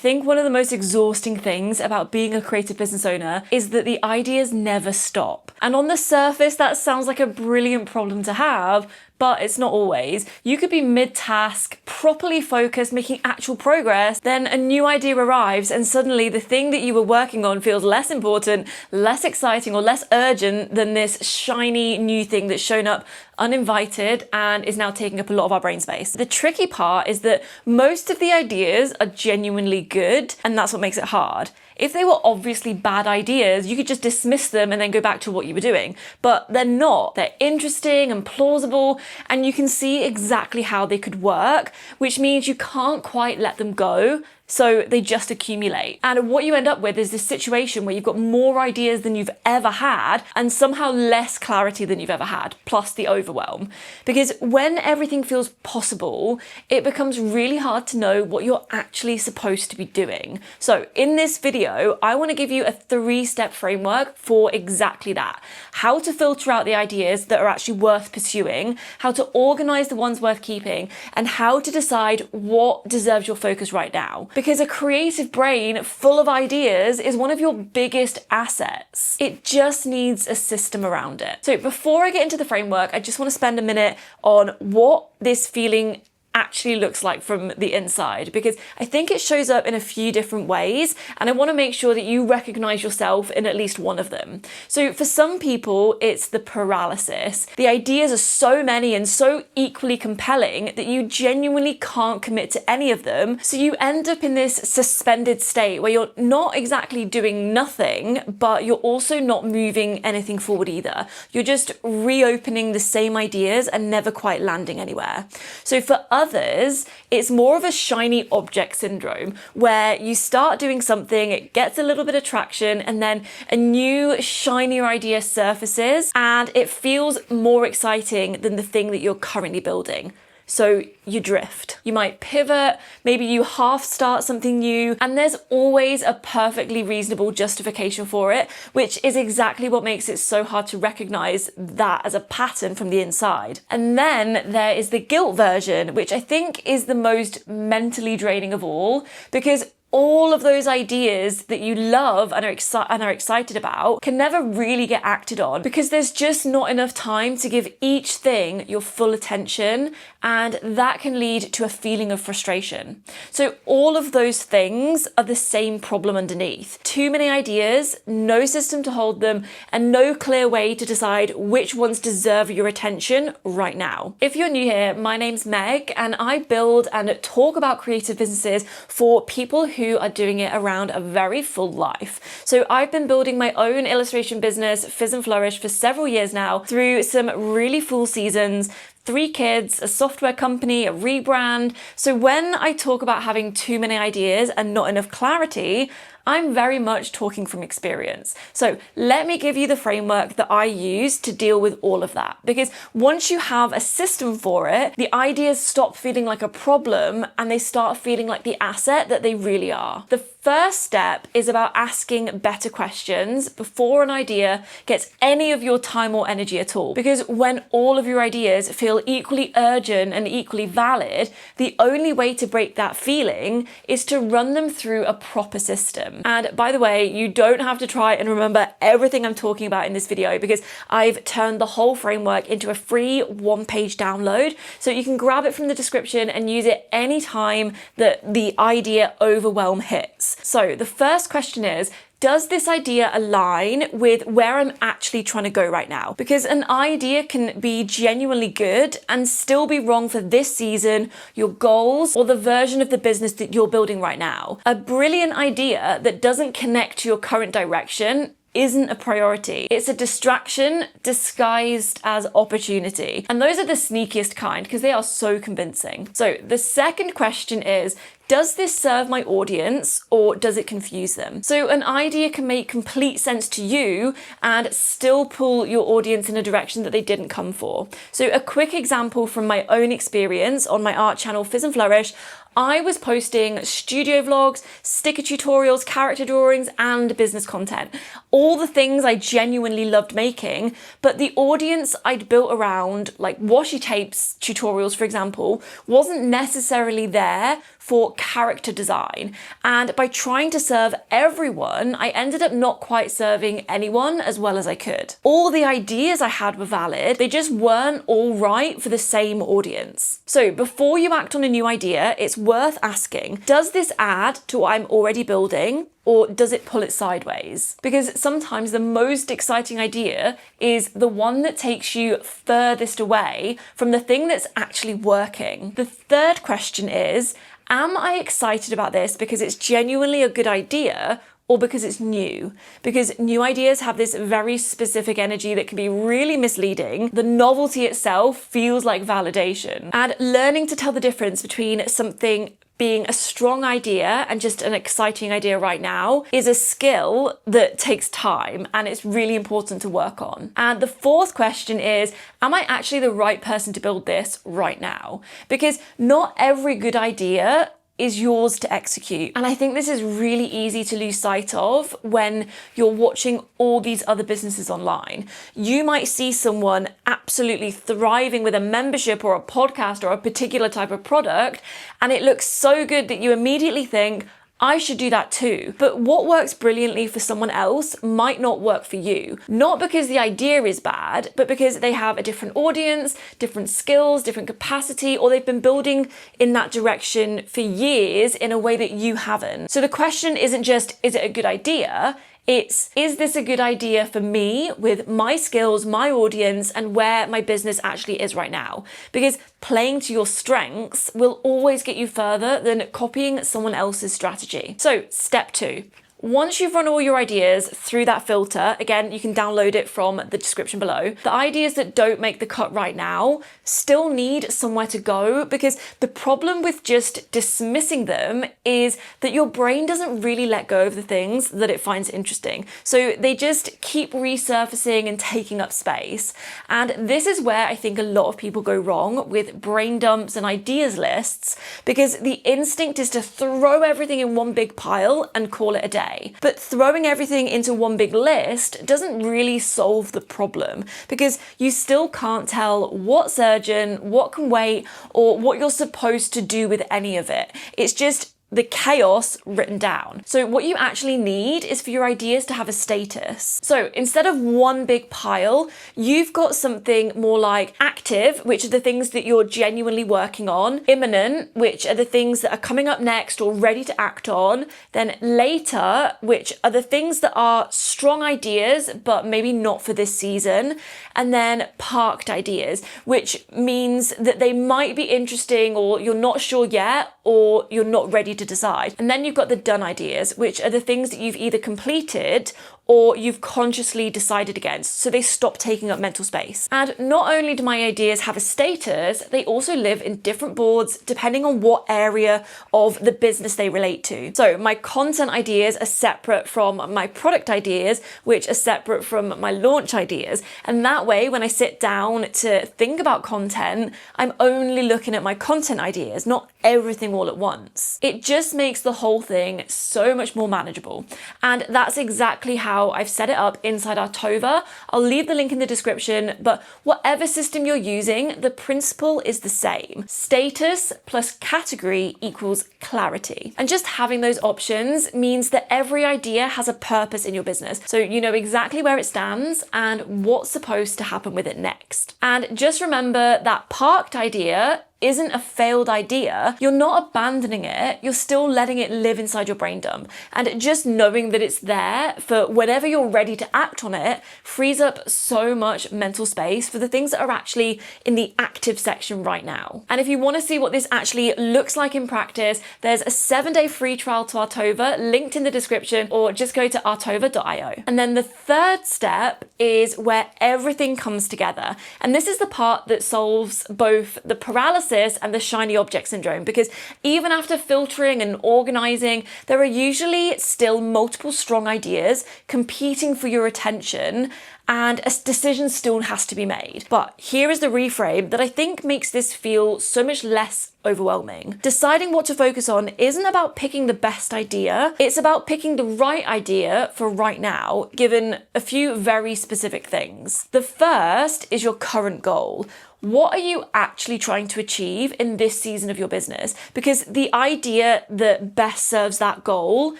think one of the most exhausting things about being a creative business owner is that the ideas never stop. And on the surface, that sounds like a brilliant problem to have, but it's not always. You could be mid-task, properly focused, making actual progress, then a new idea arrives and suddenly the thing that you were working on feels less important, less exciting, or less urgent than this shiny new thing that's shown up uninvited and is now taking up a lot of our brain space. The tricky part is that most of the ideas are genuinely good, and that's what makes it hard. If they were obviously bad ideas, you could just dismiss them and then go back to what you were doing. But they're not. They're interesting and plausible, and you can see exactly how they could work, which means you can't quite let them go. So they just accumulate. And what you end up with is this situation where you've got more ideas than you've ever had and somehow less clarity than you've ever had, plus the overwhelm. Because when everything feels possible, it becomes really hard to know what you're actually supposed to be doing. So in this video, I want to give you a 3-step framework for exactly that. How to filter out the ideas that are actually worth pursuing, how to organize the ones worth keeping, and how to decide what deserves your focus right now. Because a creative brain full of ideas is one of your biggest assets. It just needs a system around it. So before I get into the framework, I just want to spend a minute on what this feeling actually looks like from the inside, because I think it shows up in a few different ways, and I want to make sure that you recognize yourself in at least one of them. So for some people, it's the paralysis. The ideas are so many and so equally compelling that you genuinely can't commit to any of them. So you end up in this suspended state where you're not exactly doing nothing, but you're also not moving anything forward either. You're just reopening the same ideas and never quite landing anywhere. So for others, it's more of a shiny object syndrome, where you start doing something, it gets a little bit of traction, and then a new, shinier idea surfaces, and it feels more exciting than the thing that you're currently building. So you drift. You might pivot, maybe you half start something new, and there's always a perfectly reasonable justification for it, which is exactly what makes it so hard to recognize that as a pattern from the inside. And then there is the guilt version, which I think is the most mentally draining of all, because all of those ideas that you love and are excited about can never really get acted on because there's just not enough time to give each thing your full attention, and that can lead to a feeling of frustration. So all of those things are the same problem underneath. Too many ideas, no system to hold them, and no clear way to decide which ones deserve your attention right now. If you're new here, my name's Meg, and I build and talk about creative businesses for people who are doing it around a very full life. So I've been building my own illustration business, Fizz and Flourish, for several years now through some really full seasons, 3 kids, a software company, a rebrand. So when I talk about having too many ideas and not enough clarity, I'm very much talking from experience. So let me give you the framework that I use to deal with all of that. Because once you have a system for it, the ideas stop feeling like a problem and they start feeling like the asset that they really are. The first step is about asking better questions before an idea gets any of your time or energy at all. Because when all of your ideas feel equally urgent and equally valid, the only way to break that feeling is to run them through a proper system. And by the way, you don't have to try and remember everything I'm talking about in this video, because I've turned the whole framework into a free 1-page download. So you can grab it from the description and use it anytime that the idea overwhelm hits. So the first question is, does this idea align with where I'm actually trying to go right now? Because an idea can be genuinely good and still be wrong for this season, your goals, or the version of the business that you're building right now. A brilliant idea that doesn't connect to your current direction isn't a priority. It's a distraction disguised as opportunity. And those are the sneakiest kind because they are so convincing. So the second question is, does this serve my audience or does it confuse them? So an idea can make complete sense to you and still pull your audience in a direction that they didn't come for. So a quick example from my own experience on my art channel, Fizz and Flourish, I was posting studio vlogs, sticker tutorials, character drawings, and business content. All the things I genuinely loved making, but the audience I'd built around, like washi tapes tutorials, for example, wasn't necessarily there for character design. And by trying to serve everyone, I ended up not quite serving anyone as well as I could. All the ideas I had were valid, they just weren't all right for the same audience. So before you act on a new idea, it's worth asking, does this add to what I'm already building? Or does it pull it sideways? Because sometimes the most exciting idea is the one that takes you furthest away from the thing that's actually working. The third question is, am I excited about this because it's genuinely a good idea, or because it's new? Because new ideas have this very specific energy that can be really misleading. The novelty itself feels like validation. And learning to tell the difference between something being a strong idea and just an exciting idea right now is a skill that takes time, and it's really important to work on. And the fourth question is, am I actually the right person to build this right now? Because not every good idea is yours to execute. And I think this is really easy to lose sight of when you're watching all these other businesses online. You might see someone absolutely thriving with a membership or a podcast or a particular type of product, and it looks so good that you immediately think, I should do that too. But what works brilliantly for someone else might not work for you. Not because the idea is bad, but because they have a different audience, different skills, different capacity, or they've been building in that direction for years in a way that you haven't. So the question isn't just, is it a good idea? It's, is this a good idea for me with my skills, my audience, and where my business actually is right now? Because playing to your strengths will always get you further than copying someone else's strategy. So, step 2. Once you've run all your ideas through that filter, again, you can download it from the description below, the ideas that don't make the cut right now still need somewhere to go, because the problem with just dismissing them is that your brain doesn't really let go of the things that it finds interesting. So they just keep resurfacing and taking up space. And this is where I think a lot of people go wrong with brain dumps and ideas lists, because the instinct is to throw everything in one big pile and call it a day. But throwing everything into one big list doesn't really solve the problem, because you still can't tell what's urgent, what can wait, or what you're supposed to do with any of it. It's just the chaos written down. So what you actually need is for your ideas to have a status. So instead of one big pile, you've got something more like active, which are the things that you're genuinely working on, imminent, which are the things that are coming up next or ready to act on, then later, which are the things that are strong ideas, but maybe not for this season, and then parked ideas, which means that they might be interesting or you're not sure yet, or you're not ready to decide. And then you've got the done ideas, which are the things that you've either completed or you've consciously decided against, so they stop taking up mental space. And not only do my ideas have a status, they also live in different boards depending on what area of the business they relate to. So my content ideas are separate from my product ideas, which are separate from my launch ideas. And that way, when I sit down to think about content, I'm only looking at my content ideas, not everything all at once. It just makes the whole thing so much more manageable. And that's exactly how I've set it up inside our Tova. I'll leave the link in the description, but whatever system you're using, the principle is the same. Status plus category equals clarity. And just having those options means that every idea has a purpose in your business. So you know exactly where it stands and what's supposed to happen with it next. And just remember that parked idea isn't a failed idea. You're not abandoning it, you're still letting it live inside your brain dump. And just knowing that it's there for whenever you're ready to act on it frees up so much mental space for the things that are actually in the active section right now. And if you want to see what this actually looks like in practice, there's a 7-day free trial to Artova linked in the description, or just go to artova.io. And then the third step is where everything comes together. And this is the part that solves both the paralysis and the shiny object syndrome, because even after filtering and organizing, there are usually still multiple strong ideas competing for your attention, and a decision still has to be made. But here is the reframe that I think makes this feel so much less overwhelming. Deciding what to focus on isn't about picking the best idea, it's about picking the right idea for right now, given a few very specific things. The first is your current goal. What are you actually trying to achieve in this season of your business? Because the idea that best serves that goal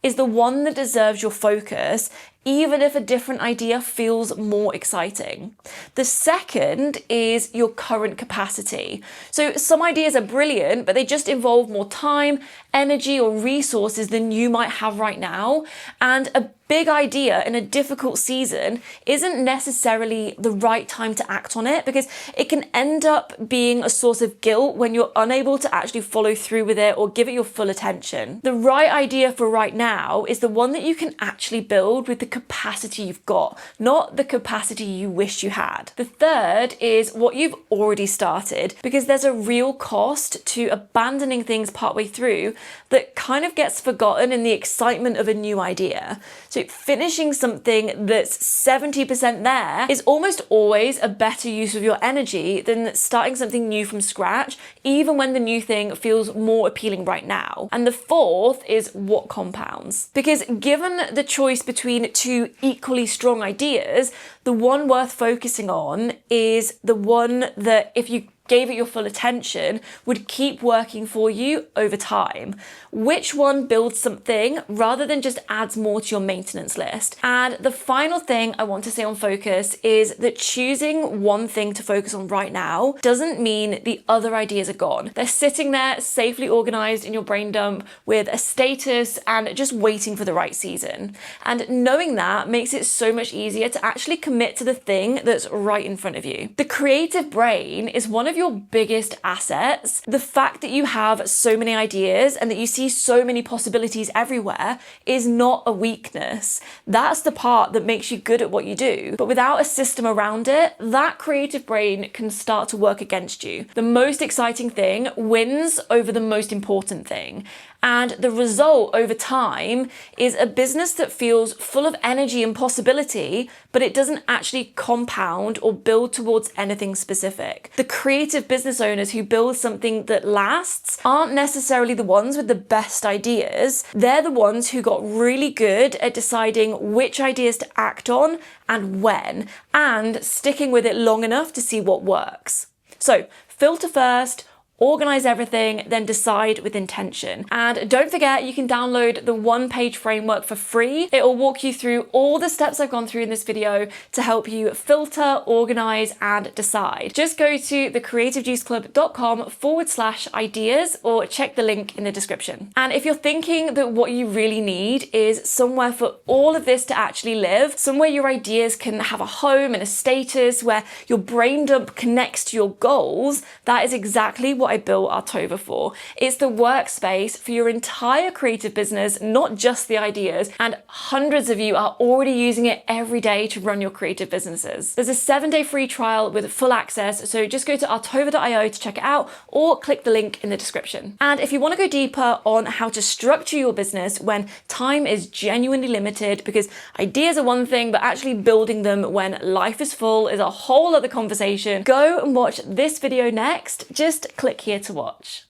is the one that deserves your focus, even if a different idea feels more exciting. The second is your current capacity. So some ideas are brilliant, but they just involve more time, energy, or resources than you might have right now. And a big idea in a difficult season isn't necessarily the right time to act on it, because it can end up being a source of guilt when you're unable to actually follow through with it or give it your full attention. The right idea for right now is the one that you can actually build with the capacity you've got, not the capacity you wish you had. The third is what you've already started, because there's a real cost to abandoning things partway through that kind of gets forgotten in the excitement of a new idea. So finishing something that's 70% there is almost always a better use of your energy than starting something new from scratch, even when the new thing feels more appealing right now. And the fourth is what compounds. Because given the choice between two equally strong ideas, the one worth focusing on is the one that, if you gave it your full attention, would keep working for you over time. Which one builds something rather than just adds more to your maintenance list? And the final thing I want to say on focus is that choosing one thing to focus on right now doesn't mean the other ideas are gone. They're sitting there safely organized in your brain dump with a status and just waiting for the right season. And knowing that makes it so much easier to actually commit to the thing that's right in front of you. The creative brain is one of your biggest assets. The fact that you have so many ideas and that you see so many possibilities everywhere is not a weakness. That's the part that makes you good at what you do. But without a system around it, that creative brain can start to work against you. The most exciting thing wins over the most important thing. And the result over time is a business that feels full of energy and possibility, but it doesn't actually compound or build towards anything specific. The creative business owners who build something that lasts aren't necessarily the ones with the best ideas. They're the ones who got really good at deciding which ideas to act on and when, and sticking with it long enough to see what works. So filter first, organize everything, then decide with intention. And don't forget, you can download the one-page framework for free. It will walk you through all the steps I've gone through in this video to help you filter, organize, and decide. Just go to thecreativejuiceclub.com/ideas or check the link in the description. And if you're thinking that what you really need is somewhere for all of this to actually live, somewhere your ideas can have a home and a status, where your brain dump connects to your goals, that is exactly what I built Artova for. It's the workspace for your entire creative business, not just the ideas, and hundreds of you are already using it every day to run your creative businesses. There's a 7-day free trial with full access, so just go to artova.io to check it out or click the link in the description. And if you want to go deeper on how to structure your business when time is genuinely limited, because ideas are one thing, but actually building them when life is full is a whole other conversation, go and watch this video next. Just click here to watch.